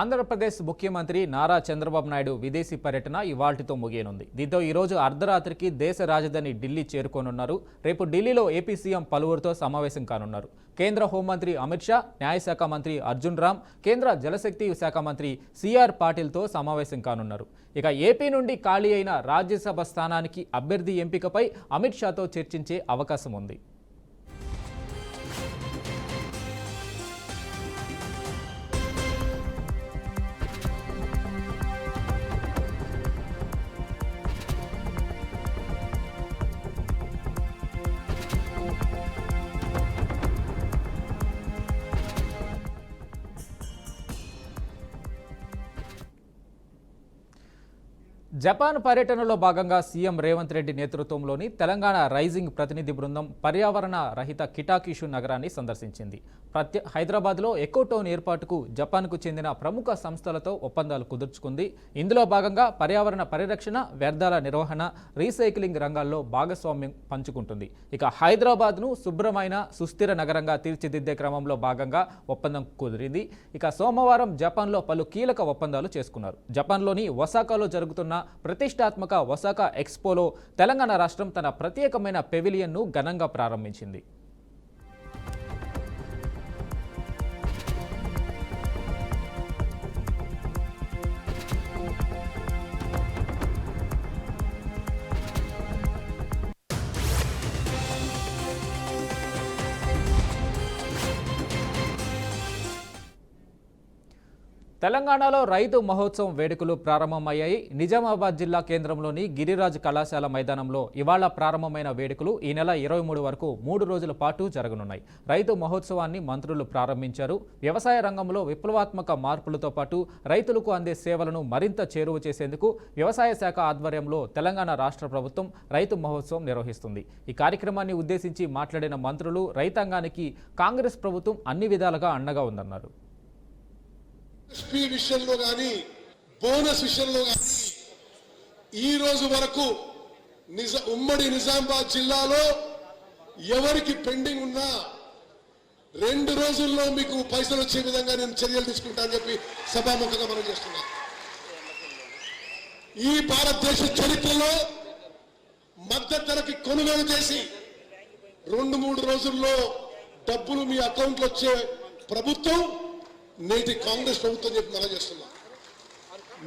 ఆంధ్రప్రదేశ్ ముఖ్యమంత్రి నారా చంద్రబాబు నాయుడు విదేశీ పర్యటన ఇవాల్టితో ముగియనుంది. దీంతో ఈరోజు అర్ధరాత్రికి దేశ రాజధాని ఢిల్లీ చేరుకోనున్నారు. రేపు ఢిల్లీలో ఏపీ సీఎం పలువురితో సమావేశం కానున్నారు. కేంద్ర హోంమంత్రి అమిత్ షా, న్యాయశాఖ మంత్రి అర్జున్ రామ్, కేంద్ర జలశక్తి శాఖ మంత్రి సిఆర్ పాటిల్తో సమావేశం కానున్నారు. ఇక ఏపీ నుండి ఖాళీ అయిన రాజ్యసభ స్థానానికి అభ్యర్థి ఎంపికపై అమిత్ షాతో చర్చించే అవకాశం ఉంది. జపాన్ పర్యటనలో భాగంగా సీఎం రేవంత్ రెడ్డి నేతృత్వంలోని తెలంగాణ రైజింగ్ ప్రతినిధి బృందం పర్యావరణ రహిత కిటాకిషు నగరాన్ని సందర్శించింది. హైదరాబాద్లో ఎకో టౌన్ ఏర్పాటుకు జపాన్కు చెందిన ప్రముఖ సంస్థలతో ఒప్పందాలు కుదుర్చుకుంది. ఇందులో భాగంగా పర్యావరణ పరిరక్షణ, వ్యర్థాల నిర్వహణ, రీసైక్లింగ్ రంగాల్లో భాగస్వామ్యం పంచుకుంటుంది. ఇక హైదరాబాద్ను శుభ్రమైన సుస్థిర నగరంగా తీర్చిదిద్దే క్రమంలో భాగంగా ఒప్పందం కుదిరింది. ఇక సోమవారం జపాన్లో పలు కీలక ఒప్పందాలు చేసుకున్నారు. జపాన్లోని ఒసాకాలో జరుగుతున్న ప్రతిష్టాత్మక ఒసాకా ఎక్స్పోలో తెలంగాణ రాష్ట్రం తన ప్రత్యేకమైన పెవిలియన్ను ఘనంగా ప్రారంభించింది. తెలంగాణలో రైతు మహోత్సవం వేడుకలు ప్రారంభమయ్యాయి. నిజామాబాద్ జిల్లా కేంద్రంలోని గిరిరాజ్ కళాశాల మైదానంలో ఇవాళ ప్రారంభమైన వేడుకలు ఈ నెల 23 వరకు 3 రోజుల పాటు జరగనున్నాయి. రైతు మహోత్సవాన్ని మంత్రులు ప్రారంభించారు. వ్యవసాయ రంగంలో విప్లవాత్మక మార్పులతో పాటు రైతులకు అందే సేవలను మరింత చేరువ చేసేందుకు వ్యవసాయ శాఖ ఆధ్వర్యంలో తెలంగాణ రాష్ట్ర ప్రభుత్వం రైతు మహోత్సవం నిర్వహిస్తుంది. ఈ కార్యక్రమాన్ని ఉద్దేశించి మాట్లాడిన మంత్రులు రైతాంగానికి కాంగ్రెస్ ప్రభుత్వం అన్ని విధాలుగా అండగా ఉందన్నారు. విషయంలో కానీ బోనస్ విషయంలో కానీ ఈ రోజు వరకు ఉమ్మడి నిజామాబాద్ జిల్లాలో ఎవరికి పెండింగ్ ఉన్నా 2 రోజుల్లో మీకు పైసలు వచ్చే విధంగా నేను చర్యలు తీసుకుంటా అని చెప్పి సభాముఖంగా మనం చేస్తున్నాం. ఈ భారతదేశ చరిత్రలో మద్దతు ధరకి కొనుగోలు చేసి 2-3 రోజుల్లో డబ్బులు మీ అకౌంట్లో వచ్చే ప్రభుత్వం నేటి కాంగ్రెస్ ప్రభుత్వం చెప్పి మనం చేస్తున్నాం.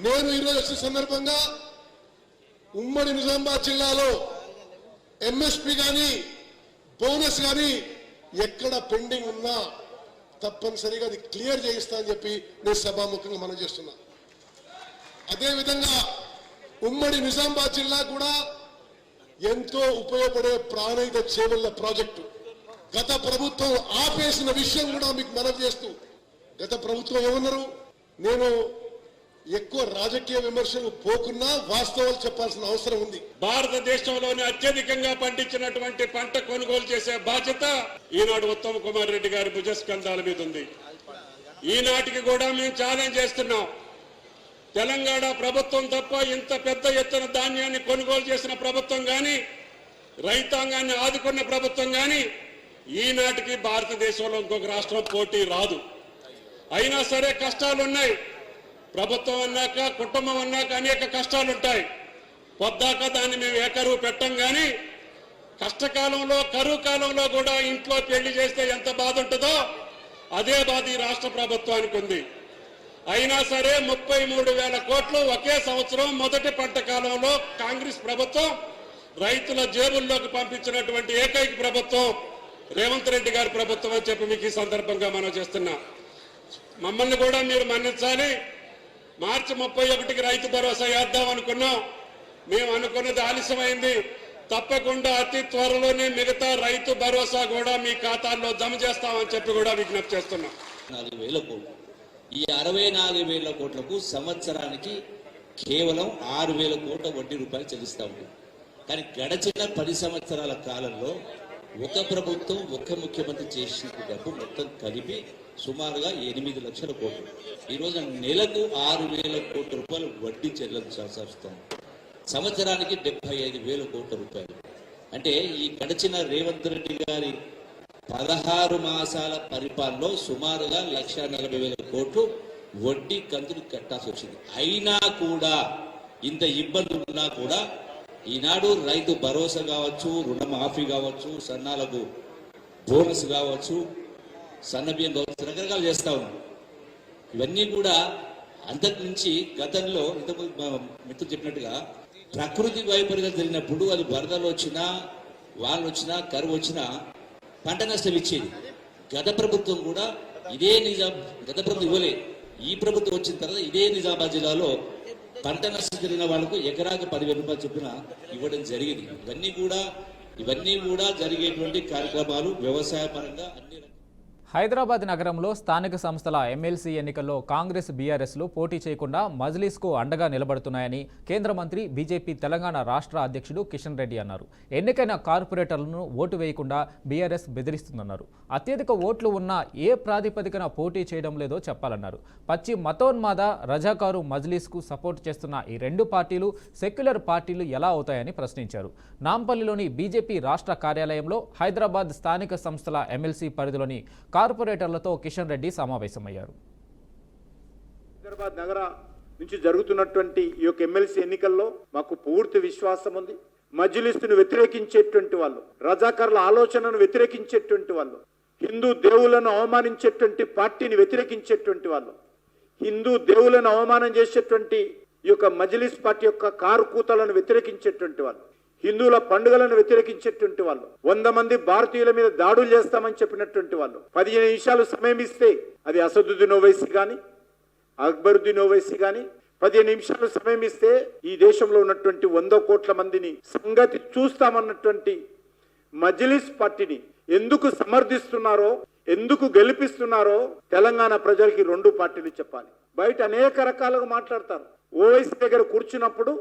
నేను ఈరోజు వచ్చిన సందర్భంగా ఉమ్మడి నిజామాబాద్ జిల్లాలో ఎంఎస్పి కానీ బోనస్ కానీ ఎక్కడ పెండింగ్ ఉన్నా తప్పనిసరిగా అది క్లియర్ చేయిస్తా అని చెప్పి నేను సభాముఖంగా మనం చేస్తున్నా. అదేవిధంగా ఉమ్మడి నిజామాబాద్ జిల్లా కూడా ఎంతో ఉపయోగపడే ప్రాణహిత చేవెళ్ల ప్రాజెక్టు గత ప్రభుత్వం ఆపేసిన విషయం కూడా మీకు మనవి చేస్తూ, గత ప్రభుత్వం ఏమన్నారు, నేను ఎక్కువ రాజకీయ విమర్శలు పోకున్నా వాస్తవాలు చెప్పాల్సిన అవసరం ఉంది. భారతదేశంలోనే అత్యధికంగా పండించినటువంటి పంట కొనుగోలు చేసే బాధ్యత ఈనాడు ఉత్తమ్ కుమార్ రెడ్డి గారి భుజస్కంధాల మీద ఉంది. ఈనాటికి కూడా మేము ఛాలెంజ్ చేస్తున్నాం. తెలంగాణ ప్రభుత్వం తప్ప ఇంత పెద్ద ఎత్తున ధాన్యాన్ని కొనుగోలు చేసిన ప్రభుత్వం కానీ, రైతాంగాన్ని ఆదుకున్న ప్రభుత్వం కానీ ఈనాటికి భారతదేశంలో ఇంకొక రాష్ట్రం పోటీ రాదు. అయినా సరే కష్టాలున్నాయి. ప్రభుత్వం అన్నాక, కుటుంబం అన్నాక అనేక కష్టాలుంటాయి. పొద్దాక దాన్ని మేము ఏకరువు పెట్టం. కానీ కష్టకాలంలో, కరువు కాలంలో కూడా ఇంట్లో పెళ్లి చేస్తే ఎంత బాధ ఉంటుందో అదే బాధ ఈ రాష్ట్ర ప్రభుత్వానికి ఉంది. అయినా సరే 33,000 కోట్లు ఒకే సంవత్సరం మొదటి పంట కాలంలో కాంగ్రెస్ ప్రభుత్వం రైతుల జేబుల్లోకి పంపించినటువంటి ఏకైక ప్రభుత్వం రేవంత్ రెడ్డి గారి ప్రభుత్వం అని చెప్పి మీకు ఈ సందర్భంగా మనం చేస్తున్నాం. మమ్మల్ని కూడా మీరు మన్నించాలి. మార్చి 31కి రైతు భరోసా వేద్దాం అనుకున్నాం. మేము అనుకున్నది ఆలస్యమైంది. తప్పకుండా అతి త్వరలోనే మిగతా రైతు భరోసా కూడా మీ ఖాతాల్లో జమ చేస్తామని చెప్పి కూడా విజ్ఞప్తి చేస్తున్నాం. 4,000 కోట్లు. ఈ 64,000 కోట్లకు సంవత్సరానికి కేవలం 6,000 కోట్ల వడ్డీ రూపాయలు చెల్లిస్తా ఉంటాం. కానీ గడచిన 10 సంవత్సరాల కాలంలో ఒక ప్రభుత్వం, ఒక ముఖ్యమంత్రి చేసిన డబ్బు మొత్తం కలిపి సుమారుగా 8 లక్షల కోట్లు. ఈరోజు నెలకు 6,000 కోట్ల రూపాయలు వడ్డీ చెల్లించాల్సి వస్తుంది. సంవత్సరానికి 75,000 కోట్ల రూపాయలు. అంటే ఈ గడిచిన రేవంత్ రెడ్డి గారి 16 మాసాల పరిపాలనలో సుమారుగా 1,40,000 కోట్లు వడ్డీ కంతులు కట్టాల్సి వచ్చింది. అయినా కూడా ఇంత ఇబ్బందులు ఉన్నా కూడా ఈనాడు రైతు భరోసా కావచ్చు, రుణమాఫీ కావచ్చు, సన్నాలకు బోనస్ కావచ్చు, సన్న బియ్యం కావచ్చు, రకరకాలు చేస్తా ఉన్నాం. ఇవన్నీ కూడా అంతకు నుంచి గతంలో ఇంతకుముందు మిత్రులు చెప్పినట్టుగా ప్రకృతి వైపరీత్యం జరిగినప్పుడు అది వరదలు వచ్చినా, వానలు వచ్చినా, కరువు వచ్చినా పంట నష్టం ఇచ్చేది. గత ప్రభుత్వం కూడా ఇదే గత ప్రభుత్వం ఇవ్వలే. ఈ ప్రభుత్వం వచ్చిన తర్వాత ఇదే నిజామాబాద్ జిల్లాలో పంట నష్టం జరిగిన వాళ్ళకు ఎకరాకు 10,000 రూపాయలు చొప్పున ఇవ్వడం జరిగింది. ఇవన్నీ కూడా జరిగేటువంటి కార్యక్రమాలు వ్యవసాయ పరంగా అన్ని. హైదరాబాద్ నగరంలో స్థానిక సంస్థల ఎమ్మెల్సీ ఎన్నికల్లో కాంగ్రెస్ బీఆర్ఎస్లు పోటీ చేయకుండా మజ్లిస్కు అండగా నిలబడుతున్నాయని కేంద్ర మంత్రి బీజేపీ తెలంగాణ రాష్ట్ర అధ్యక్షుడు కిషన్ రెడ్డి అన్నారు. ఎన్నికైన కార్పొరేటర్లను ఓటు వేయకుండా బీఆర్ఎస్ బెదిరిస్తుందన్నారు. అత్యధిక ఓట్లు ఉన్నా ఏ ప్రాతిపదికన పోటీ చేయడం లేదో చెప్పాలన్నారు. పచ్చి మతోన్మాద రజాకారు మజ్లిస్కు సపోర్ట్ చేస్తున్న ఈ రెండు పార్టీలు సెక్యులర్ పార్టీలు ఎలా అవుతాయని ప్రశ్నించారు. నాంపల్లిలోని బీజేపీ రాష్ట్ర కార్యాలయంలో హైదరాబాద్ స్థానిక సంస్థల ఎమ్మెల్సీ పరిధిలోని కార్పొరేటర్లతో కిషన్ రెడ్డి సమావేశమయ్యారు. హైదరాబాద్ నగర నుంచి జరుగుతున్నటువంటి ఈ యొక్క ఎమ్మెల్సీ ఎన్నికల్లో మాకు పూర్తి విశ్వాసం ఉంది. మజ్లిస్ను వ్యతిరేకించేటువంటి వాళ్ళు, రజాకారుల ఆలోచనను వ్యతిరేకించేటువంటి వాళ్ళు, హిందూ దేవులను అవమానించేటువంటి పార్టీని వ్యతిరేకించేటువంటి వాళ్ళు, హిందూ దేవులను అవమానం చేసేటువంటి ఈ యొక్క మజ్లిస్ పార్టీ యొక్క కారు కూతలను వ్యతిరేకించేటువంటి వాళ్ళు, హిందువుల పండుగలను వ్యతిరేకించేటువంటి వాళ్ళు, 100 మంది భారతీయుల మీద దాడులు చేస్తామని చెప్పినటువంటి వాళ్ళు, 15 నిమిషాలు సమయం ఇస్తే అది అసదుద్దీన్ ఓవైసీ కానీ, అక్బరుద్దీన్ ఓవైసీ కానీ 15 నిమిషాలు సమయం ఇస్తే ఈ దేశంలో ఉన్నటువంటి 100 కోట్ల మందిని సంగతి చూస్తామన్నటువంటి మజ్లిస్ పార్టీని ఎందుకు సమర్థిస్తున్నారో, ఎందుకు గెలిపిస్తున్నారో తెలంగాణ ప్రజలకి రెండు పార్టీలు చెప్పాలి. బయట అనేక రకాలుగా మాట్లాడతారు. ఓవైసీ దగ్గర కూర్చున్నప్పుడు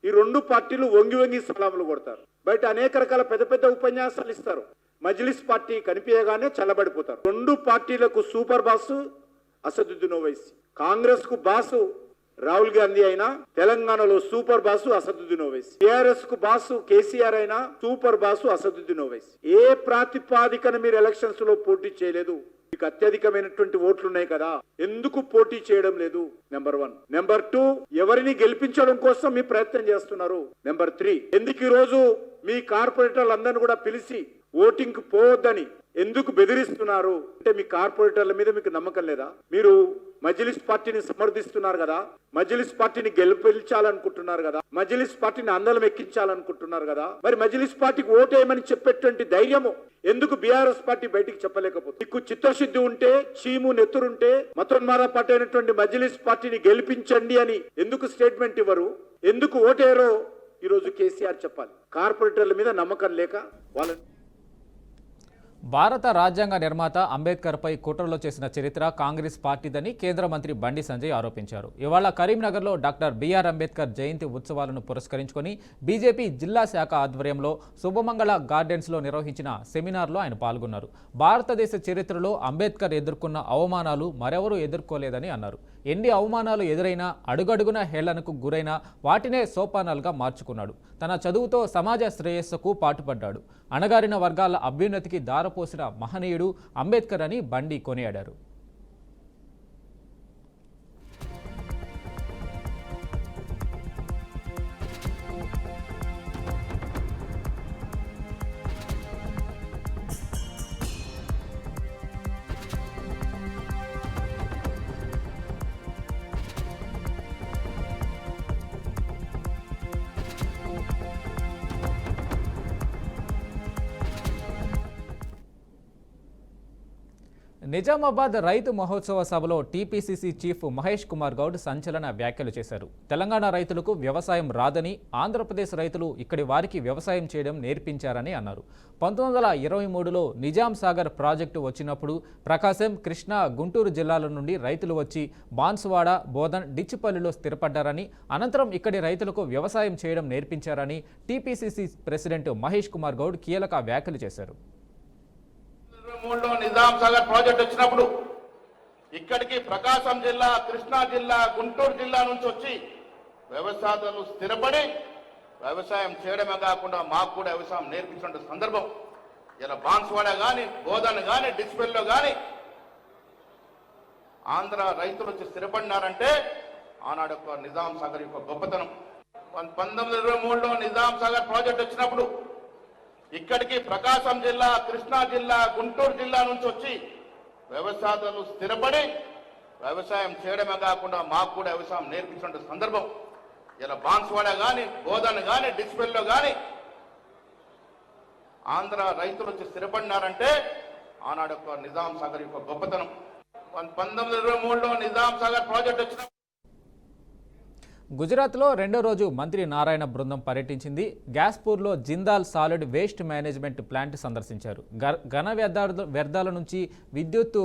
ఈ రెండు పార్టీలు వంగి వంగి సలాములు కొడతారు. బయట అనేక రకాల పెద్ద పెద్ద ఉపన్యాసాలు ఇస్తారు. మజ్లిస్ పార్టీ కనిపించగానే చల్లబడిపోతారు. రెండు పార్టీలకు సూపర్ బాసు అసదుద్దీన్ ఓవైసీ, కాంగ్రెస్ కు బాసు రాహుల్ గాంధీ అయినా తెలంగాణలో super boss Asaduddin Owaisi, TRS కు బాసు కేసీఆర్ అయినా సూపర్ బాసు అసదుద్దీన్ ఓవైసీ. ఏ ప్రాతిపాదికన మీరు ఎలక్షన్స్ లో పోటీ చేయలేదు? మీకు అత్యధికమైనటువంటి ఓట్లు ఉన్నాయి కదా, ఎందుకు పోటీ చేయడం లేదు? నెంబర్ 1. నెంబర్ 2, ఎవరిని గెలిపించడం కోసం మీ ప్రయత్నం చేస్తున్నారు? నెంబర్ 3, ఎందుకు ఈ రోజు మీ కార్పొరేటర్లందరినీ కూడా పిలిచి ఓటింగ్ కు పోవద్దని ఎందుకు బెదిరిస్తున్నారు? అంటే మీ కార్పొరేటర్ల మీద మీకు నమ్మకం లేదా? మీరు మజ్లిస్ పార్టీని సమర్థిస్తున్నారు కదా, మజ్లిస్ పార్టీని గెలిపించాలనుకుంటున్నారు కదా, మజ్లిస్ పార్టీని అందలం ఎక్కించాలనుకుంటున్నారు కదా, మరి మజ్లిస్ పార్టీకి ఓటేయమని చెప్పేటువంటి ధైర్యము ఎందుకు బీఆర్ఎస్ పార్టీ బయటికి చెప్పలేకపోతే? మీకు చిత్తశుద్ధి ఉంటే, చీము నెత్తురుంటే మతోన్మాద పార్టీ అయినటువంటి మజ్లిస్ పార్టీని గెలిపించండి అని ఎందుకు స్టేట్మెంట్ ఇవ్వరు? ఎందుకు ఓటేయరో ఈరోజు కేసీఆర్ చెప్పాలి. కార్పొరేటర్ల మీద నమ్మకం లేక వాళ్ళని. భారత రాజ్యాంగ నిర్మాత అంబేద్కర్పై కుట్రలో చేసిన చరిత్ర కాంగ్రెస్ పార్టీదని కేంద్ర మంత్రి బండి సంజయ్ ఆరోపించారు. ఇవాళ కరీంనగర్లో డాక్టర్ బిఆర్ అంబేద్కర్ జయంతి ఉత్సవాలను పురస్కరించుకొని బీజేపీ జిల్లా శాఖ ఆధ్వర్యంలో శుభమంగళ గార్డెన్స్లో నిర్వహించిన సెమినార్లో ఆయన పాల్గొన్నారు. భారతదేశ చరిత్రలో అంబేద్కర్ ఎదుర్కొన్న అవమానాలు మరెవరూ ఎదుర్కోలేదని అన్నారు. ఎన్ని అవమానాలు ఎదురైనా, అడుగడుగున హేళనకు గురైన వాటినే సోపానాలుగా మార్చుకున్నాడు. తన చదువుతో సమాజ శ్రేయస్సుకు పాటుపడ్డాడు. అణగారిన వర్గాల అభ్యున్నతికి దారపోసిన మహనీయుడు అంబేద్కర్ అని బండి కొనియాడారు. నిజామాబాద్ రైతు మహోత్సవ సభలో టీపీసీసీ చీఫ్ మహేష్ కుమార్ గౌడ్ సంచలన వ్యాఖ్యలు చేశారు. తెలంగాణ రైతులకు వ్యవసాయం రాదని, ఆంధ్రప్రదేశ్ రైతులు ఇక్కడి వారికి వ్యవసాయం చేయడం నేర్పించారని అన్నారు. 1923లో నిజాం సాగర్ ప్రాజెక్టు వచ్చినప్పుడు ప్రకాశం, కృష్ణా, గుంటూరు జిల్లాల నుండి రైతులు వచ్చి బాన్సువాడ, బోధన్, డిచ్చిపల్లిలో స్థిరపడ్డారని, అనంతరం ఇక్కడి రైతులకు వ్యవసాయం చేయడం నేర్పించారని టీపీసీసీ ప్రెసిడెంట్ మహేష్ కుమార్ గౌడ్ కీలక వ్యాఖ్యలు చేశారు. నిజాం సాగర్ ప్రాజెక్ట్ వచ్చినప్పుడు ఇక్కడికి ప్రకాశం జిల్లా, కృష్ణా జిల్లా, గుంటూరు జిల్లా నుంచి వచ్చి వ్యవసాయాలు స్థిరపడి వ్యవసాయం చేయడమే కాకుండా మాకు కూడా వ్యవసాయం నేర్పించిన సందర్భం ఇలా బాన్సువాడ కానీ, బోధన్ కానీ, డిస్పెల్లో కానీ ఆంధ్ర రైతులు వచ్చి స్థిరపడినారంటే ఆనాడు యొక్క నిజాం సాగర్ యొక్క గొప్పతనం. 1923లో నిజాం సాగర్ ప్రాజెక్ట్ వచ్చినప్పుడు ఇక్కడికి ప్రకాశం జిల్లా, కృష్ణా జిల్లా, గుంటూరు జిల్లా నుంచి వచ్చి వ్యవసాయదారులు స్థిరపడి వ్యవసాయం చేయడమే కాకుండా మాకు కూడా వ్యవసాయం నేర్పించిన సందర్భం. ఇలా బాన్స్వాడ కానీ, బోధన్ కానీ, డిస్పెల్లో కానీ ఆంధ్ర రైతులు వచ్చి స్థిరపడినారంటే ఆనాడు యొక్క నిజాం సాగర్ యొక్క గొప్పతనం. 1923లో నిజాం సాగర్ ప్రాజెక్ట్ వచ్చిన గుజరాత్లో రెండో రోజు మంత్రి నారాయణ బృందం పర్యటించింది. గ్యాస్పూర్లో Jindal solid waste management plant సందర్శించారు. ఘన వ్యర్థాల నుంచి విద్యుత్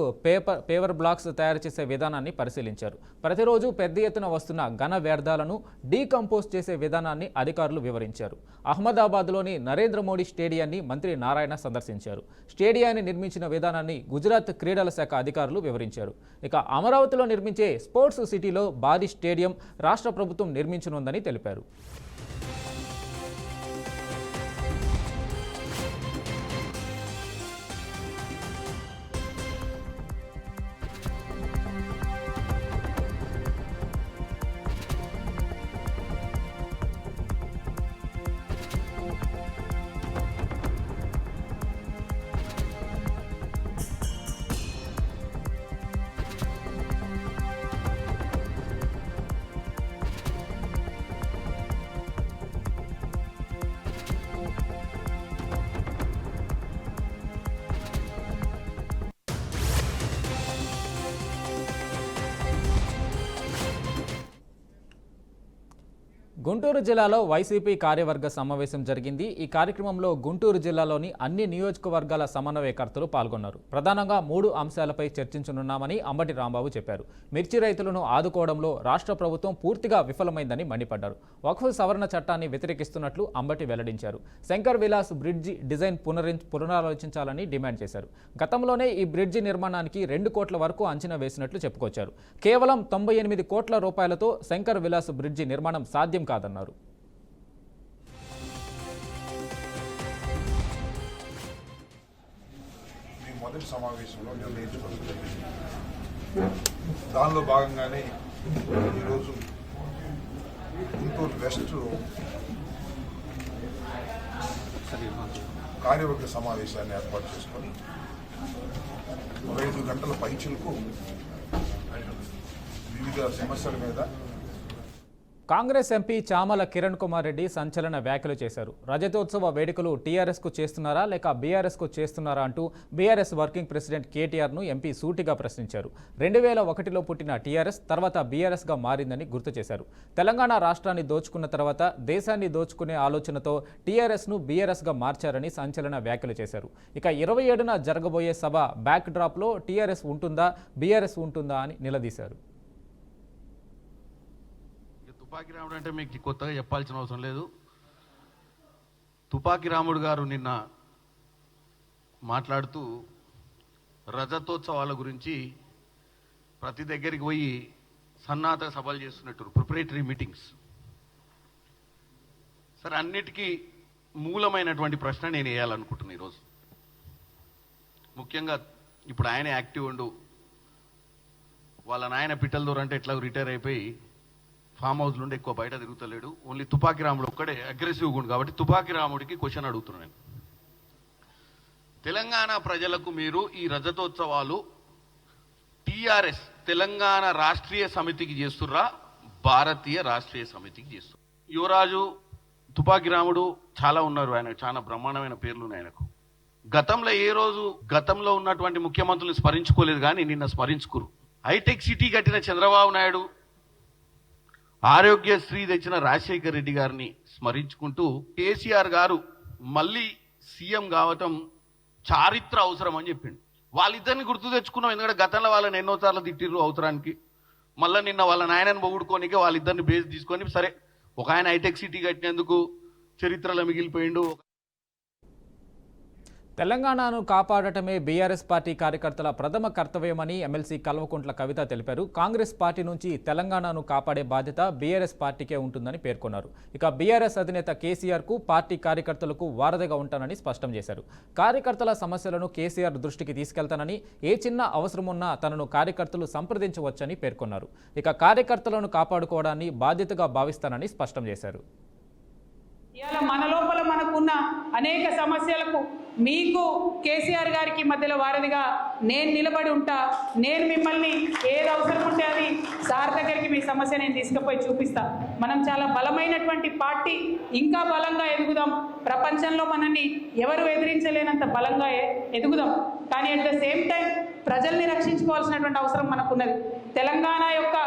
పేపర్ బ్లాక్స్ తయారు చేసే విధానాన్ని పరిశీలించారు. ప్రతిరోజు పెద్ద ఎత్తున వస్తున్న ఘన వ్యర్థాలను డీకంపోజ్ చేసే విధానాన్ని అధికారులు వివరించారు. అహ్మదాబాద్లోని నరేంద్ర మోడీ స్టేడియాన్ని మంత్రి నారాయణ సందర్శించారు. స్టేడియాన్ని నిర్మించిన విధానాన్ని గుజరాత్ క్రీడల శాఖ అధికారులు వివరించారు. ఇక అమరావతిలో నిర్మించే స్పోర్ట్స్ సిటీలో భారీ స్టేడియం రాష్ట్ర ప్రభుత్వం నిర్మించనుందని తెలిపారు. గుంటూరు జిల్లాలో వైసీపీ కార్యవర్గ సమావేశం జరిగింది. ఈ కార్యక్రమంలో గుంటూరు జిల్లాలోని అన్ని నియోజకవర్గాల సమన్వయకర్తలు పాల్గొన్నారు. ప్రధానంగా 3 అంశాలపై చర్చించనున్నామని అంబటి రాంబాబు చెప్పారు. మిర్చి రైతులను ఆదుకోవడంలో రాష్ట్ర ప్రభుత్వం పూర్తిగా విఫలమైందని మండిపడ్డారు. వక్ఫ్ సవరణ చట్టాన్ని వ్యతిరేకిస్తున్నట్లు అంబటి వెల్లడించారు. శంకర్ విలాస్ బ్రిడ్జి డిజైన్ పునరాలోచించాలని డిమాండ్ చేశారు. గతంలోనే ఈ బ్రిడ్జి నిర్మాణానికి 2 కోట్ల వరకు అంచనా వేసినట్లు చెప్పుకొచ్చారు. కేవలం 98 కోట్ల రూపాయలతో శంకర్ విలాస్ బ్రిడ్జి నిర్మాణం సాధ్యం కాదన్నారు. మొదటి సమావేశంలో నిర్ణయించుకోవడం జరిగింది. దానిలో భాగంగానే ఈరోజు గుంటూరు వెస్ట్ కార్యవర్గ సమావేశాన్ని ఏర్పాటు చేసుకొని 5 గంటల పైచులకు వివిధ సమస్యల మీద కాంగ్రెస్ ఎంపీ చామల కిరణ్ కుమార్ రెడ్డి సంచలన వ్యాఖ్యలు చేశారు. రజతోత్సవ వేడుకలు టీఆర్ఎస్కు చేస్తున్నారా లేక బీఆర్ఎస్కు చేస్తున్నారా అంటూ బీఆర్ఎస్ వర్కింగ్ ప్రెసిడెంట్ కేటీఆర్ను ఎంపీ సూటిగా ప్రశ్నించారు. 2001లో పుట్టిన టీఆర్ఎస్ తర్వాత బీఆర్ఎస్గా మారిందని గుర్తు చేశారు. తెలంగాణ రాష్ట్రాన్ని దోచుకున్న తర్వాత దేశాన్ని దోచుకునే ఆలోచనతో టీఆర్ఎస్ను బీఆర్ఎస్గా మార్చారని సంచలన వ్యాఖ్యలు చేశారు. ఇక 27న జరగబోయే సభ బ్యాక్ డ్రాప్లో టీఆర్ఎస్ ఉంటుందా బీఆర్ఎస్ ఉంటుందా అని నిలదీశారు. తుపాకి రాముడు అంటే మీకు కొత్తగా చెప్పాల్సిన అవసరం లేదు. తుపాకి రాముడు గారు నిన్న మాట్లాడుతూ రజతోత్సవాల గురించి ప్రతి దగ్గరికి పోయి సన్నాహక సభలు చేస్తున్నట్టు ప్రిపరేటరీ మీటింగ్స్. సరే, అన్నిటికీ మూలమైనటువంటి ప్రశ్న నేను వేయాలనుకుంటున్నాను ఈరోజు. ముఖ్యంగా ఇప్పుడు ఆయన యాక్టివ్ ఉండు, వాళ్ళ నాయన పిట్టల దూరం అంటే ఎట్లా రిటైర్ అయిపోయి ఫామ్ హౌస్ నుండి ఎక్కువ బయట తిరుగుతలేడు. ఓన్లీ తుపాకి రాముడు ఒక్కడే అగ్రెసివ్గా ఉండు. కాబట్టి తుపాకి రాముడికి క్వశ్చన్ అడుగుతున్నాను నేను. తెలంగాణ ప్రజలకు మీరు ఈ రజతోత్సవాలు టీఆర్ఎస్ తెలంగాణ రాష్ట్రీయ సమితికి చేస్తుర్రా, భారతీయ రాష్ట్రీయ సమితికి చేస్తుర్రా? యువరాజు తుపాకి రాముడు చాలా ఉన్నారు, ఆయన చాలా బ్రహ్మాండమైన పేర్లు ఉన్నాయి ఆయనకు. గతంలో ఏ రోజు గతంలో ఉన్నటువంటి ముఖ్యమంత్రులను స్మరించుకోలేదు, కానీ నిన్న స్మరించుకురు. హైటెక్ సిటీ కట్టిన చంద్రబాబు నాయుడు, ఆరోగ్యశ్రీ తెచ్చిన రాజశేఖర్ రెడ్డి గారిని స్మరించుకుంటూ కేసీఆర్ గారు మళ్ళీ సీఎం కావటం చారిత్ర అవసరం అని చెప్పిండు. వాళ్ళిద్దరిని గుర్తు తెచ్చుకున్నాం, ఎందుకంటే గతంలో వాళ్ళని ఎన్నోసార్లు తిట్టిర్రు అవసరానికి. మళ్ళీ నిన్న వాళ్ళ నాయనని పొగుడుకోనికే వాళ్ళిద్దరిని బేస్ తీసుకొని, సరే ఒక ఆయన హైటెక్ సిటీ కట్టినందుకు చరిత్రలో మిగిలిపోయిండు. తెలంగాణను కాపాడటమే బీఆర్ఎస్ పార్టీ కార్యకర్తల ప్రథమ కర్తవ్యమని ఎమ్మెల్సీ కల్వకుంట్ల కవిత తెలిపారు. కాంగ్రెస్ పార్టీ నుంచి తెలంగాణను కాపాడే బాధ్యత బీఆర్ఎస్ పార్టీకే ఉంటుందని పేర్కొన్నారు. ఇక బీఆర్ఎస్ అధినేత కేసీఆర్కు పార్టీ కార్యకర్తలకు వారధిగా ఉంటానని స్పష్టం చేశారు. కార్యకర్తల సమస్యలను కేసీఆర్ దృష్టికి తీసుకెళ్తానని, ఏ చిన్న అవసరమున్నా తనను కార్యకర్తలు సంప్రదించవచ్చని పేర్కొన్నారు. ఇక కార్యకర్తలను కాపాడుకోవడాన్ని బాధ్యతగా భావిస్తానని స్పష్టం చేశారు. ఇవాళ మన లోపల మనకున్న అనేక సమస్యలకు మీకు కేసీఆర్ గారికి మధ్యలో వారధిగా నేను నిలబడి ఉంటా. నేను మిమ్మల్ని ఏది అవసరం ఉంటే అది సార్ దగ్గరికి మీ సమస్య నేను తీసుకుపోయి చూపిస్తా. మనం చాలా బలమైనటువంటి పార్టీ, ఇంకా బలంగా ఎదుగుదాం. ప్రపంచంలో మనల్ని ఎవరు ఎదిరించలేనంత బలంగా ఎదుగుదాం. కానీ అట్ ద సేమ్ టైం ప్రజల్ని రక్షించుకోవాల్సినటువంటి అవసరం మనకున్నది. తెలంగాణ యొక్క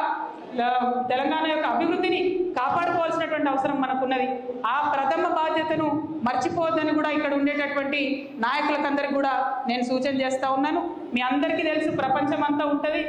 అభివృద్ధిని కాపాడుకోవాల్సినటువంటి అవసరం మనకున్నది. ఆ ప్రథమ బాధ్యతను మర్చిపోవద్దని కూడా ఇక్కడ ఉండేటటువంటి నాయకులకందరికీ కూడా నేను సూచన చేస్తా ఉన్నాను. మీ అందరికీ తెలుసు, ప్రపంచం అంతా ఉంటుంది.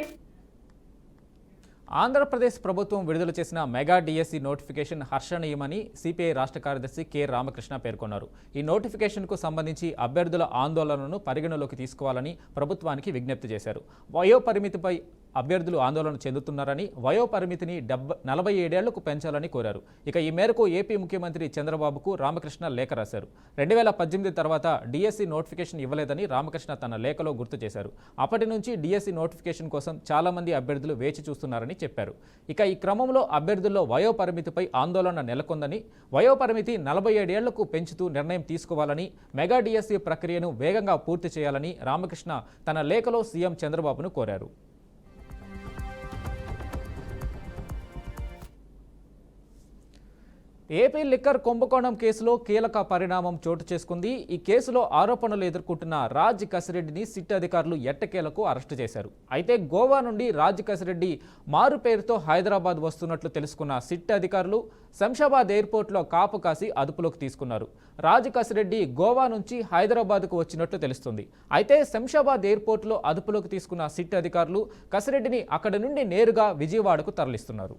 ఆంధ్రప్రదేశ్ ప్రభుత్వం విడుదల చేసిన మెగా డిఎస్సి నోటిఫికేషన్ హర్షణీయమని సిపిఐ రాష్ట్ర కార్యదర్శి కె రామకృష్ణ పేర్కొన్నారు. ఈ నోటిఫికేషన్కు సంబంధించి అభ్యర్థుల ఆందోళనను పరిగణలోకి తీసుకోవాలని ప్రభుత్వానికి విజ్ఞప్తి చేశారు. వయో పరిమితిపై అభ్యర్థులు ఆందోళన చెందుతున్నారని, వయో పరిమితిని 47 ఏళ్లకు పెంచాలని కోరారు. ఇక ఈ మేరకు ఏపీ ముఖ్యమంత్రి చంద్రబాబుకు రామకృష్ణ లేఖ రాశారు. 2018 తర్వాత డిఎస్సి నోటిఫికేషన్ ఇవ్వలేదని రామకృష్ణ తన లేఖలో గుర్తు చేశారు. అప్పటి నుంచి డిఎస్సి నోటిఫికేషన్ కోసం చాలామంది అభ్యర్థులు వేచి చూస్తున్నారని చెప్పారు. ఇక ఈ క్రమంలో అభ్యర్థుల్లో వయో పరిమితిపై ఆందోళన నెలకొందని, వయో పరిమితి 47 ఏళ్లకు పెంచుతూ నిర్ణయం తీసుకోవాలని, మెగా డిఎస్సి ప్రక్రియను వేగంగా పూర్తి చేయాలని రామకృష్ణ తన లేఖలో సీఎం చంద్రబాబును కోరారు. ఏపీ లిక్కర్ కుంభకోణం కేసులో కీలక పరిణామం చోటు చేసుకుంది. ఈ కేసులో ఆరోపణలు ఎదుర్కొంటున్న రాజ్ కసిరెడ్డిని సిట్ అధికారులు ఎట్టకేలకు అరెస్టు చేశారు. అయితే గోవా నుండి రాజ్ కసిరెడ్డి మారు పేరుతో హైదరాబాద్ వస్తున్నట్లు తెలుసుకున్న సిట్ అధికారులు శంషాబాద్ ఎయిర్పోర్ట్లో కాపు కాసి అదుపులోకి తీసుకున్నారు. రాజ్ కసిరెడ్డి గోవా నుంచి హైదరాబాద్కు వచ్చినట్లు తెలుస్తుంది. అయితే శంషాబాద్ ఎయిర్పోర్ట్లో అదుపులోకి తీసుకున్న సిట్ అధికారులు కసిరెడ్డిని అక్కడి నుండి నేరుగా విజయవాడకు తరలిస్తున్నారు.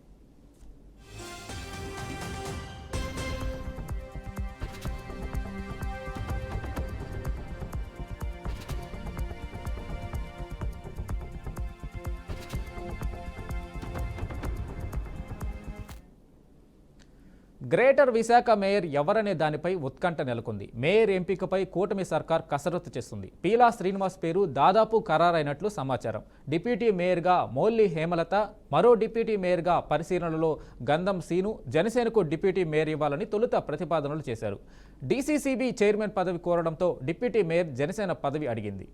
గ్రేటర్ విశాఖ మేయర్ ఎవరనే దానిపై ఉత్కంఠ నెలకొంది. మేయర్ ఎంపికపై కూటమి సర్కార్ కసరత్తు చేస్తుంది. పీలా శ్రీనివాస్ పేరు దాదాపు ఖరారైనట్లు సమాచారం. డిప్యూటీ మేయర్గా మోల్లి హేమలత, మరో డిప్యూటీ మేయర్గా పరిశీలనలో గంధం సీను, జనసేనకు డిప్యూటీ మేయర్ ఇవ్వాలని తొలుత ప్రతిపాదనలు చేశారు. డీసీసీబీ చైర్మన్ పదవి కోరడంతో డిప్యూటీ మేయర్ జనసేన పదవి అడిగింది.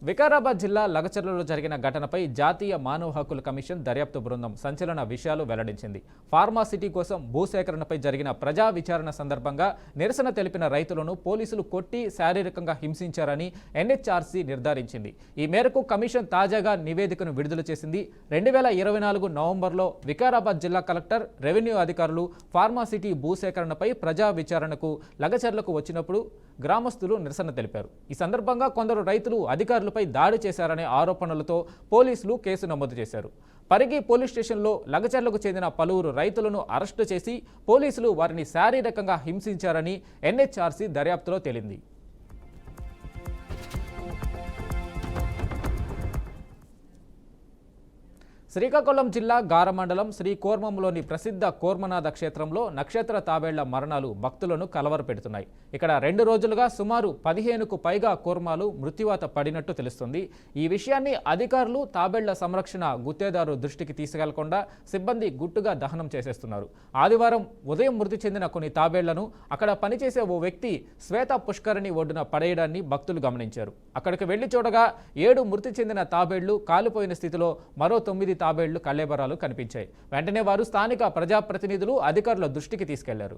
వికారాబాద్ జిల్లా లగచర్లలో జరిగిన ఘటనపై జాతీయ మానవ హక్కుల కమిషన్ దర్యాప్తు బృందం సంచలన విషయాలు వెల్లడించింది. ఫార్మాసిటీ కోసం భూసేకరణపై జరిగిన ప్రజా విచారణ సందర్భంగా నిరసన తెలిపిన రైతులను పోలీసులు కొట్టి శారీరకంగా హింసించారని ఎన్హెచ్ఆర్సీ నిర్ధారించింది. ఈ మేరకు కమిషన్ తాజాగా నివేదికను విడుదల చేసింది. 2024 నవంబర్లో వికారాబాద్ జిల్లా కలెక్టర్, రెవెన్యూ అధికారులు ఫార్మాసిటీ భూసేకరణపై ప్రజా విచారణకు లగచర్లకు వచ్చినప్పుడు గ్రామస్తులు నిరసన తెలిపారు. ఈ సందర్భంగా కొందరు రైతులు అధికారులపై దాడి చేశారనే ఆరోపణలతో పోలీసులు కేసు నమోదు చేశారు. పరిగి పోలీస్ స్టేషన్లో లగచర్లకు చెందిన పలువురు రైతులను అరెస్టు చేసి పోలీసులు వారిని శారీరకంగా హింసించారని ఎన్హెచ్ఆర్సీ దర్యాప్తులో తేలింది. శ్రీకాకుళం జిల్లా గారమండలం శ్రీ కోర్మంలోని ప్రసిద్ధ కోర్మనాథ క్షేత్రంలో నక్షత్ర తాబేళ్ల మరణాలు భక్తులను కలవరపెడుతున్నాయి. ఇక్కడ 2 రోజులుగా సుమారు 15కు పైగా కోర్మాలు మృత్యువాత పడినట్టు తెలుస్తుంది. ఈ విషయాన్ని అధికారులు తాబేళ్ల సంరక్షణ గుత్తేదారు దృష్టికి తీసుకెళ్లకుండా సిబ్బంది గుట్టుగా దహనం చేసేస్తున్నారు. ఆదివారం ఉదయం మృతి చెందిన కొన్ని తాబేళ్లను అక్కడ పనిచేసే ఓ వ్యక్తి శ్వేత పుష్కరిణి ఒడ్డున పడేయడాన్ని భక్తులు గమనించారు. అక్కడికి వెళ్లి చూడగా 7 మృతి చెందిన తాబేళ్లు కాలిపోయిన స్థితిలో మరో 9 తాబేళ్లు కళ్ళేబరాలు కనిపించాయి. వెంటనే వారు స్థానిక ప్రజాప్రతినిధులు అధికారుల దృష్టికి తీసుకెళ్లారు.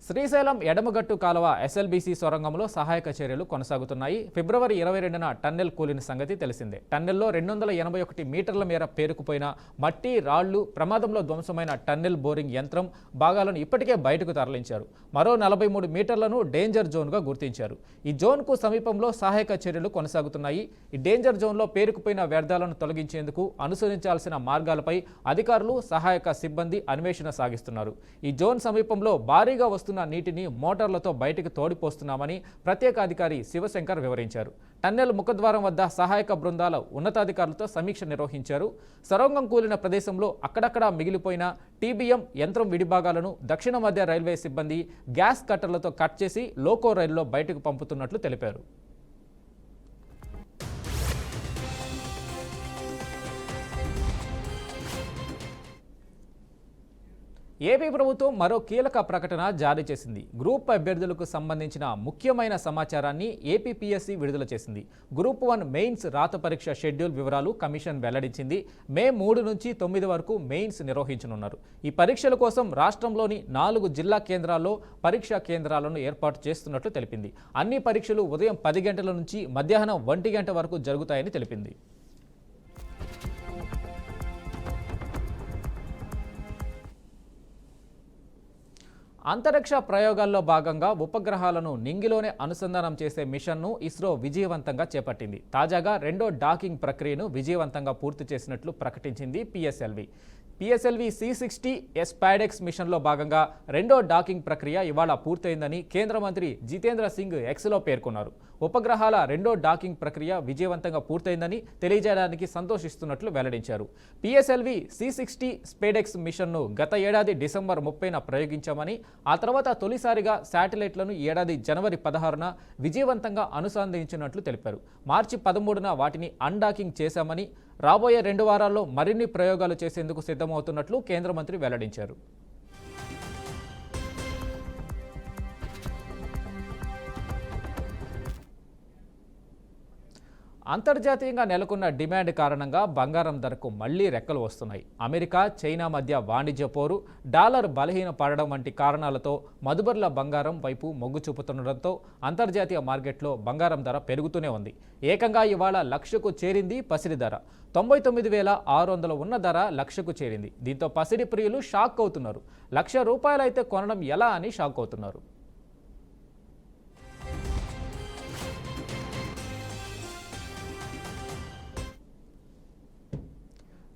శ్రీశైలం ఎడమగట్టు కాలువ ఎస్ఎల్బీసీ సొరంగంలో సహాయక చర్యలు కొనసాగుతున్నాయి. ఫిబ్రవరి 22న టన్నెల్ కూలిన సంగతి తెలిసిందే. టన్నెల్లో 281 మీటర్ల మేర పేరుకుపోయిన మట్టి, రాళ్లు, ప్రమాదంలో ధ్వంసమైన టన్నెల్ బోరింగ్ యంత్రం భాగాలను ఇప్పటికే బయటకు తరలించారు. మరో 43 మీటర్లను డేంజర్ జోన్గా గుర్తించారు. ఈ జోన్కు సమీపంలో సహాయక చర్యలు కొనసాగుతున్నాయి. ఈ డేంజర్ జోన్లో పేరుకుపోయిన వ్యర్థాలను తొలగించేందుకు అనుసరించాల్సిన మార్గాలపై అధికారులు, సహాయక సిబ్బంది అన్వేషణ సాగిస్తున్నారు. ఈ జోన్ సమీపంలో భారీగా వస్తున్న నీటిని మోటార్లతో బయటికి తోడిపోస్తున్నామని ప్రత్యేక అధికారి శివశంకర్ వివరించారు. టన్నెల్ ముఖద్వారం వద్ద సహాయక బృందాల ఉన్నతాధికారులతో సమీక్ష నిర్వహించారు. సొరంగం కూలిన ప్రదేశంలో అక్కడక్కడా మిగిలిపోయిన టీబీఎం యంత్రం విడిభాగాలను దక్షిణ మధ్య రైల్వే సిబ్బంది గ్యాస్ కట్టర్లతో కట్ చేసి లోకో రైలులో బయటకు పంపుతున్నట్లు తెలిపారు. ఏపీ ప్రభుత్వం మరో కీలక ప్రకటన జారీ చేసింది. గ్రూప్ అభ్యర్థులకు సంబంధించిన ముఖ్యమైన సమాచారాన్ని ఏపీపీఎస్సీ విడుదల చేసింది. గ్రూప్ 1 మెయిన్స్ రాత పరీక్ష షెడ్యూల్ వివరాలు కమిషన్ వెల్లడించింది. మే 3 నుంచి 9 వరకు మెయిన్స్ నిర్వహించనున్నారు. ఈ పరీక్షల కోసం రాష్ట్రంలోని 4 జిల్లా కేంద్రాల్లో పరీక్షా కేంద్రాలను ఏర్పాటు చేస్తున్నట్లు తెలిపింది. అన్ని పరీక్షలు ఉదయం 10 గంటల నుంచి మధ్యాహ్నం 1 గంట వరకు జరుగుతాయని తెలిపింది. అంతరిక్ష ప్రయోగాల్లో భాగంగా ఉపగ్రహాలను నింగిలోనే అనుసంధానం చేసే మిషన్ను ఇస్రో విజయవంతంగా చేపట్టింది. తాజాగా రెండో డాకింగ్ ప్రక్రియను విజయవంతంగా పూర్తి చేసినట్లు ప్రకటించింది పిఎస్ఎల్వి C60 స్పాడెక్స్ మిషన్లో భాగంగా రెండో డాకింగ్ ప్రక్రియ ఇవాళ పూర్తయిందని కేంద్ర మంత్రి జితేంద్ర సింగ్ ఎక్స్లో పేర్కొన్నారు. ఉపగ్రహాల రెండో డాకింగ్ ప్రక్రియ విజయవంతంగా పూర్తయిందని తెలియజేయడానికి సంతోషిస్తున్నట్లు వెల్లడించారు. పిఎస్ఎల్వి C60 స్పాడెక్స్ మిషన్ను గత ఏడాది డిసెంబర్ 30న ప్రయోగించామని, ఆ తర్వాత తొలిసారిగా శాటిలైట్లను ఈ ఏడాది జనవరి 16న విజయవంతంగా అనుసంధానించినట్లు తెలిపారు. మార్చి 13న వాటిని అన్డాకింగ్ చేశామని, రాబోయే 2 వారాల్లో మరిన్ని ప్రయోగాలు చేసేందుకు సిద్ధమవుతున్నట్లు కేంద్ర మంత్రి వెల్లడించారు. అంతర్జాతీయంగా నెలకొన్న డిమాండ్ కారణంగా బంగారం ధరకు మళ్లీ రెక్కలు వస్తున్నాయి. అమెరికా, చైనా మధ్య వాణిజ్య పోరు, డాలర్ బలహీన పడడం వంటి కారణాలతో మదుబర్ల బంగారం వైపు మొగ్గు చూపుతుండటంతో అంతర్జాతీయ మార్కెట్లో బంగారం ధర పెరుగుతూనే ఉంది. ఏకంగా ఇవాళ లక్షకు చేరింది పసిడి ధర. 99,600 ఉన్న ధర లక్షకు చేరింది. దీంతో పసిడి ప్రియులు షాక్ అవుతున్నారు. ₹1,00,000 అయితే కొనడం ఎలా అని షాక్ అవుతున్నారు.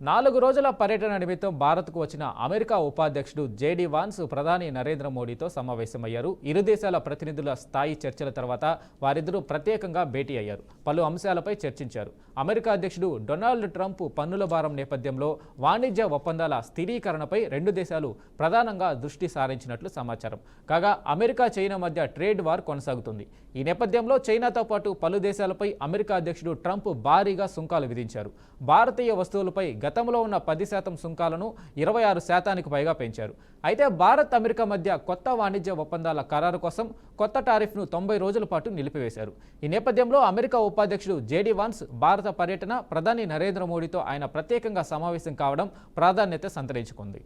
4 రోజుల పర్యటన నిమిత్తం భారత్కు వచ్చిన అమెరికా ఉపాధ్యక్షుడు జేడీ వాన్స్ ప్రధాని నరేంద్ర మోడీతో సమావేశమయ్యారు. ఇరు దేశాల ప్రతినిధుల స్థాయి చర్చల తర్వాత వారిద్దరూ ప్రత్యేకంగా భేటీ అయ్యారు. పలు అంశాలపై చర్చించారు. అమెరికా అధ్యక్షుడు డొనాల్డ్ ట్రంప్ పన్నుల భారం నేపథ్యంలో వాణిజ్య ఒప్పందాల స్థిరీకరణపై 2 దేశాలు ప్రధానంగా దృష్టి సారించినట్లు సమాచారం. కాగా అమెరికా, చైనా మధ్య ట్రేడ్ వార్ కొనసాగుతుంది. ఈ నేపథ్యంలో చైనాతో పాటు పలు దేశాలపై అమెరికా అధ్యక్షుడు ట్రంప్ భారీగా సుంకాలు విధించారు. భారతీయ వస్తువులపై గతంలో ఉన్న 10% సుంకాలను 26% పైగా పెంచారు. అయితే భారత్, అమెరికా మధ్య కొత్త వాణిజ్య ఒప్పందాల ఖరారు కోసం కొత్త టారిఫ్ను 90 రోజుల పాటు నిలిపివేశారు. ఈ నేపథ్యంలో అమెరికా ఉపాధ్యక్షుడు జేడీ వాన్స్ భారత పర్యటన, ప్రధాని నరేంద్ర మోడీతో ఆయన ప్రత్యేకంగా సమావేశం కావడం ప్రాధాన్యత సంతరించుకుంది.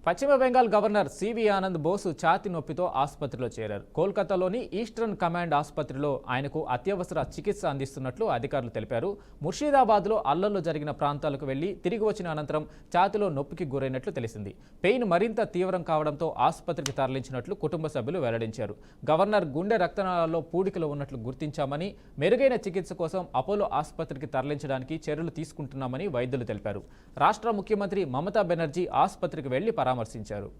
పశ్చిమ బెంగాల్ గవర్నర్ సివి ఆనంద్ బోసు ఛాతీ నొప్పితో ఆసుపత్రిలో చేరారు. కోల్కతాలోని ఈస్టర్న్ కమాండ్ ఆసుపత్రిలో ఆయనకు అత్యవసర చికిత్స అందిస్తున్నట్లు అధికారులు తెలిపారు. ముర్షిదాబాద్లో అల్లర్లు జరిగిన ప్రాంతాలకు వెళ్లి తిరిగి వచ్చిన అనంతరం ఛాతీలో నొప్పికి గురైనట్లు తెలిసింది. పెయిన్ మరింత తీవ్రం కావడంతో ఆసుపత్రికి తరలించినట్లు కుటుంబ సభ్యులు వెల్లడించారు. గవర్నర్ గుండె రక్తనాళాల్లో పూడికలు ఉన్నట్లు గుర్తించామని, మెరుగైన చికిత్స కోసం అపోలో ఆసుపత్రికి తరలించడానికి చర్యలు తీసుకుంటున్నామని వైద్యులు తెలిపారు. రాష్ట్ర ముఖ్యమంత్రి మమతా బెనర్జీ ఆసుపత్రికి వెళ్లి పరామర్శించారు.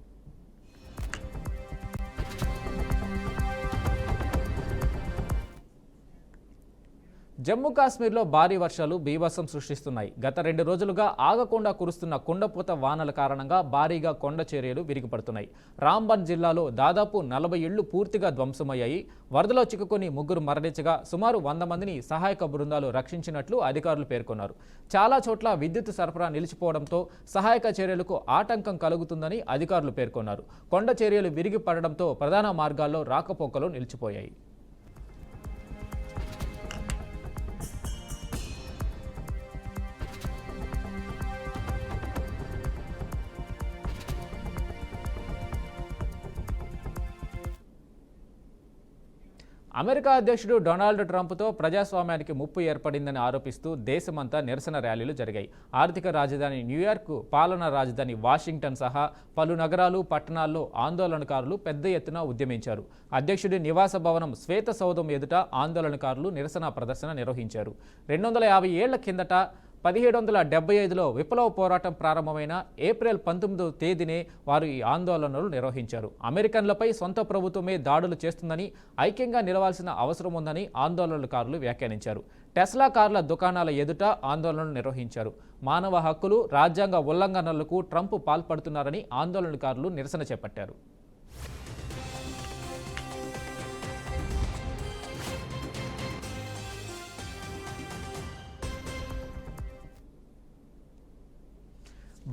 జమ్మూ కాశ్మీర్లో భారీ వర్షాలు బీభత్సం సృష్టిస్తున్నాయి. గత 2 రోజులుగా ఆగకుండా కురుస్తున్న కుండపోత వానల కారణంగా భారీగా కొండ చర్యలు విరిగిపడుతున్నాయి. రాంబన్ జిల్లాలో దాదాపు 40 ఇళ్లు పూర్తిగా ధ్వంసమయ్యాయి. వరదలో చిక్కుకొని 3 మరణించగా సుమారు 100 మందిని సహాయక బృందాలు రక్షించినట్లు అధికారులు పేర్కొన్నారు. చాలా చోట్ల విద్యుత్ సరఫరా నిలిచిపోవడంతో సహాయక చర్యలకు ఆటంకం కలుగుతుందని అధికారులు పేర్కొన్నారు. కొండ చర్యలు విరిగిపడడంతో ప్రధాన మార్గాల్లో రాకపోకలు నిలిచిపోయాయి. అమెరికా అధ్యక్షుడు డొనాల్డ్ ట్రంప్తో ప్రజాస్వామ్యానికి ముప్పు ఏర్పడిందని ఆరోపిస్తూ దేశమంతా నిరసన ర్యాలీలు జరిగాయి. ఆర్థిక రాజధాని న్యూయార్క్, పాలనా రాజధాని వాషింగ్టన్ సహా పలు నగరాలు, పట్టణాల్లో ఆందోళనకారులు పెద్ద ఎత్తున ఉద్యమించారు. అధ్యక్షుడి నివాస భవనం శ్వేత సౌధం ఎదుట ఆందోళనకారులు నిరసన ప్రదర్శన నిర్వహించారు. 250 ఏళ్ల కిందట 1775లో విప్లవ పోరాటం ప్రారంభమైన ఏప్రిల్ 19వ తేదీనే వారు ఈ ఆందోళనలు నిర్వహించారు. అమెరికన్లపై సొంత ప్రభుత్వమే దాడులు చేస్తుందని, ఐక్యంగా నిలవాల్సిన అవసరం ఉందని ఆందోళనకారులు వ్యాఖ్యానించారు. టెస్లా కార్ల దుకాణాల ఎదుట ఆందోళనలు నిర్వహించారు. మానవ హక్కులు, రాజ్యాంగ ఉల్లంఘనలకు ట్రంప్ పాల్పడుతున్నారని ఆందోళనకారులు నిరసన చేపట్టారు.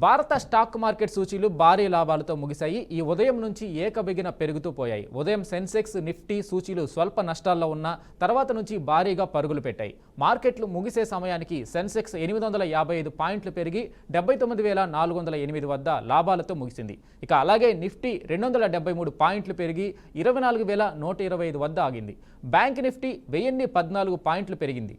భారత స్టాక్ మార్కెట్ సూచీలు భారీ లాభాలతో ముగిశాయి. ఈ ఉదయం నుంచి ఏకబిగిన పెరుగుతూ పోయాయి. ఉదయం సెన్సెక్స్, నిఫ్టీ సూచీలు స్వల్ప నష్టాల్లో ఉన్న తర్వాత నుంచి భారీగా పరుగులు పెట్టాయి. మార్కెట్లు ముగిసే సమయానికి సెన్సెక్స్ 855 పాయింట్లు పెరిగి 79,408 వద్ద లాభాలతో ముగిసింది. ఇక అలాగే నిఫ్టీ 273 పాయింట్లు పెరిగి 24,125 వద్ద ఆగింది. బ్యాంక్ నిఫ్టీ 1014 పాయింట్లు పెరిగింది.